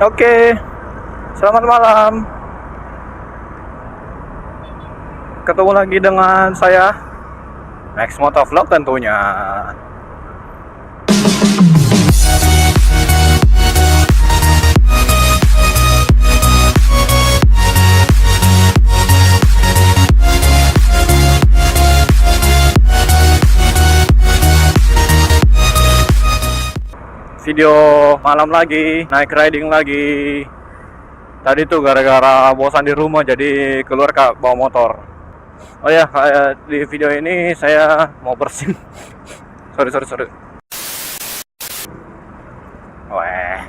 Oke, selamat malam. Ketemu lagi dengan saya, Max Motovlog tentunya. Video malam lagi, naik riding lagi. Tadi tuh gara-gara bosan di rumah jadi keluar bawa motor. Oh ya, di video ini saya mau bersin. sorry. Weh,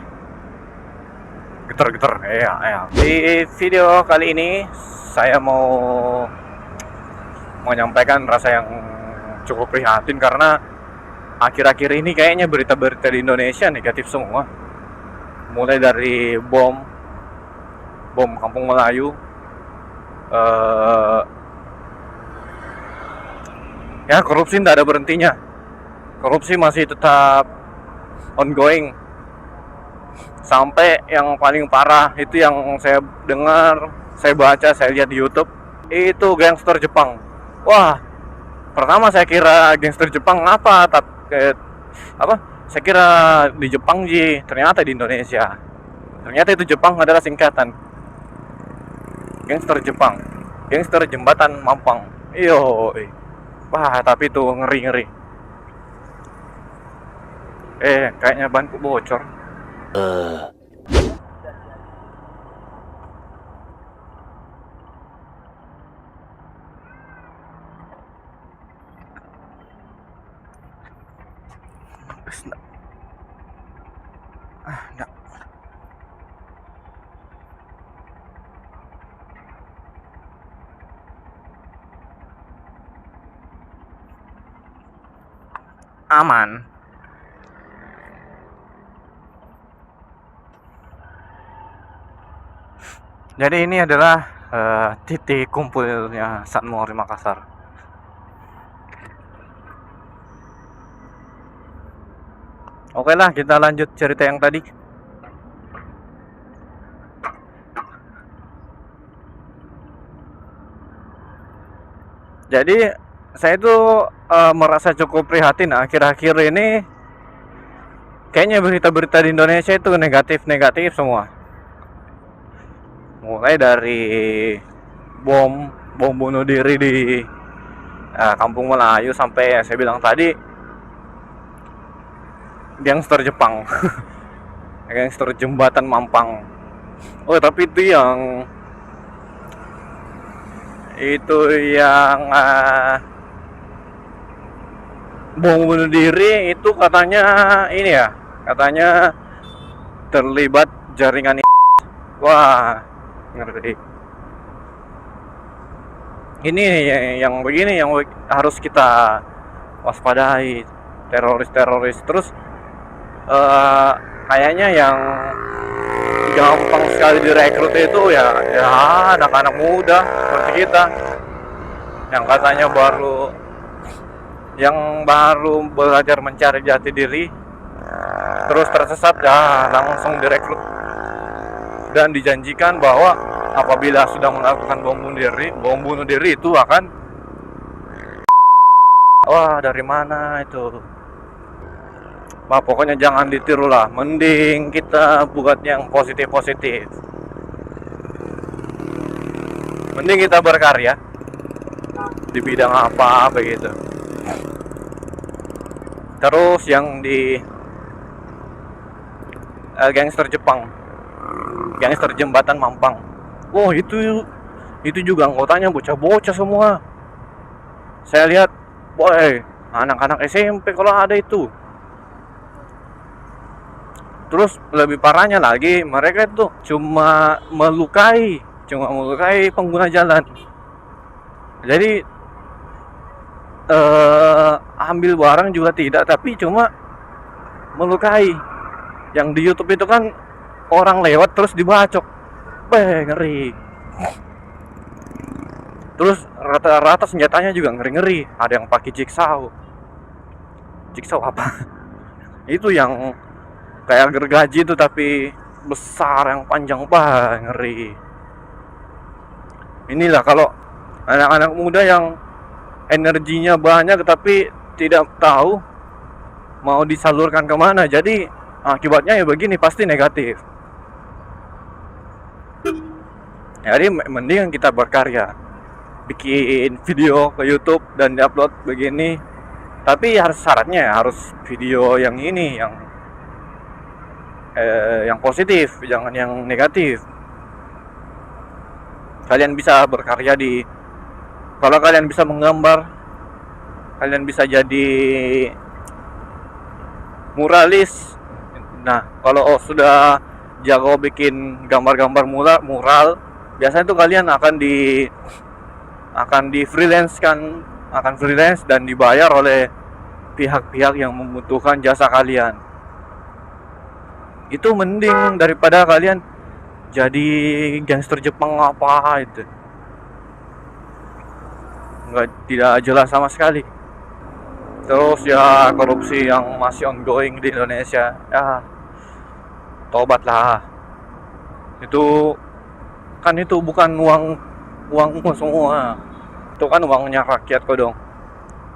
geter. Ya. Di video kali ini saya mau menyampaikan rasa yang cukup prihatin karena akhir-akhir ini kayaknya berita-berita di Indonesia negatif semua. Mulai dari bom Kampung Melayu, ya korupsi tidak ada berhentinya. Korupsi masih tetap ongoing. Sampai yang paling parah itu yang saya dengar, saya baca, saya lihat di YouTube, itu gangster Jepang. Wah, pertama saya kira gangster Jepang apa? Saya kira di Jepang ternyata di Indonesia. Ternyata itu Jepang adalah singkatan gangster Jepang, gangster jembatan Mampang. Wah, tapi itu ngeri. Kayaknya banku bocor. Nggak. Aman. Jadi ini adalah titik kumpulnya Sunmori Makassar. Oke lah, kita lanjut cerita yang tadi. Jadi saya tuh merasa cukup prihatin akhir-akhir ini. Kayaknya berita-berita di Indonesia itu negatif semua. Mulai dari bom bunuh diri di Kampung Melayu sampai saya bilang tadi gangster Jepang. Gangster jembatan Mampang. Oh, tapi itu yang bom bunuh diri itu katanya ini ya, katanya terlibat jaringan. Wah, ngeri. Ini yang begini yang harus kita waspadai, teroris. Terus kayaknya yang gampang sekali direkrut itu ya anak-anak muda seperti kita yang katanya baru belajar mencari jati diri, terus tersesat ya langsung direkrut dan dijanjikan bahwa apabila sudah melakukan bom bunuh diri itu akan dari mana itu. Pokoknya jangan ditiru lah, mending kita buat yang positif. Mending kita berkarya di bidang apa begitu. Terus yang di gangster Jepang, gangster jembatan Mampang. Oh, itu juga anggotanya bocah-bocah semua. Saya lihat, anak-anak SMP kalau ada itu. Terus lebih parahnya lagi, mereka itu cuma melukai pengguna jalan. Jadi ambil barang juga tidak, tapi cuma melukai. Yang di YouTube itu kan orang lewat terus dibacok. Ngeri. Terus rata-rata senjatanya juga ngeri-ngeri. Ada yang pakai jigsaw apa? Itu yang kayak gergaji itu tapi besar, yang panjang, ngeri. Inilah kalau anak-anak muda yang energinya banyak tapi tidak tahu mau disalurkan kemana, jadi akibatnya ya begini, pasti negatif. Jadi mending kita berkarya, bikin video ke YouTube dan diupload begini, tapi harus syaratnya harus video yang ini, yang positif, jangan yang negatif. Kalian bisa berkarya kalau kalian bisa menggambar, kalian bisa jadi muralis. Nah, kalau sudah jago bikin gambar-gambar mural, biasanya tuh kalian akan di freelance dan dibayar oleh pihak-pihak yang membutuhkan jasa kalian. Itu mending daripada kalian jadi gangster Jepang apa itu, tidak jelas sama sekali. Terus ya korupsi yang masih ongoing di Indonesia, ya tobatlah. Itu bukan uangmu semua, itu kan uangnya rakyat kok dong,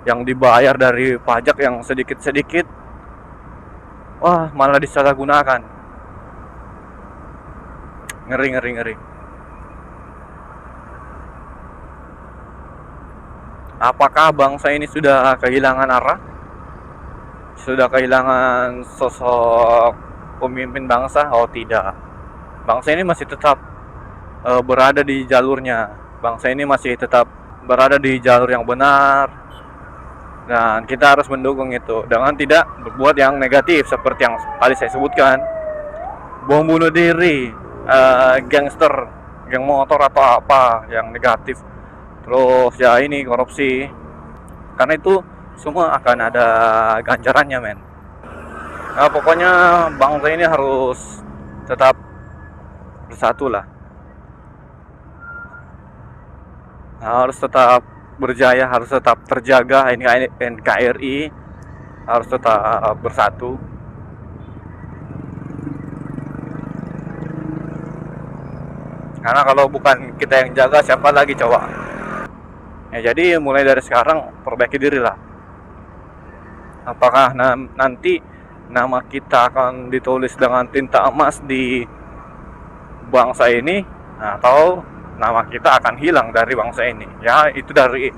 yang dibayar dari pajak yang sedikit-sedikit. Wah, malah disalahgunakan. Ngeri. Apakah bangsa ini sudah kehilangan arah? Sudah kehilangan sosok pemimpin bangsa? Oh tidak. Bangsa ini masih tetap berada di jalurnya. Bangsa ini masih tetap berada di jalur yang benar. Dan kita harus mendukung itu dengan tidak berbuat yang negatif seperti yang tadi saya sebutkan. Bom bunuh diri, gangster, geng motor atau apa yang negatif. Terus ya ini korupsi, karena itu semua akan ada ganjarannya, men. Nah, pokoknya bangsa ini harus tetap bersatu lah, harus tetap berjaya, harus tetap terjaga. NKRI harus tetap bersatu. Karena kalau bukan kita yang jaga, siapa lagi coba? Ya, jadi mulai dari sekarang perbaiki diri lah. Apakah nanti nama kita akan ditulis dengan tinta emas di bangsa ini, atau nama kita akan hilang dari bangsa ini? Ya, itu dari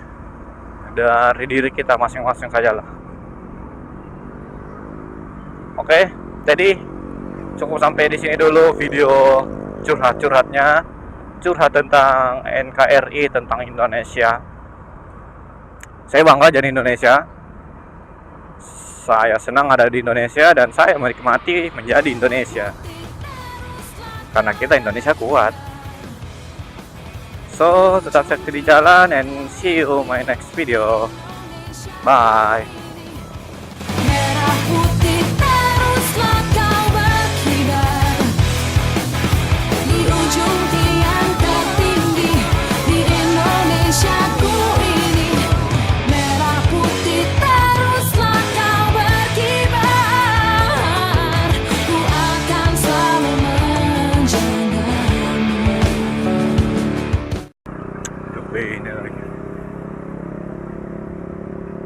diri kita masing-masing saja lah. Oke, jadi cukup sampai di sini dulu video curhat tentang NKRI, tentang Indonesia. Saya bangga jadi Indonesia. Saya senang ada di Indonesia dan saya menikmati menjadi Indonesia. Karena kita Indonesia kuat. So, tetap setia di jalan and see you my next video. Bye. Merah putih teruslah kau berkibar di ujung tiang tertinggi di Indonesia ku ini. Merah putih teruslah kau berkibar, ku akan selalu menjagamu. Ini lagi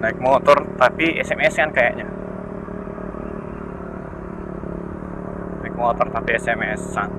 naik motor tapi SMS kan kayaknya. Naik motor tapi SMS-an.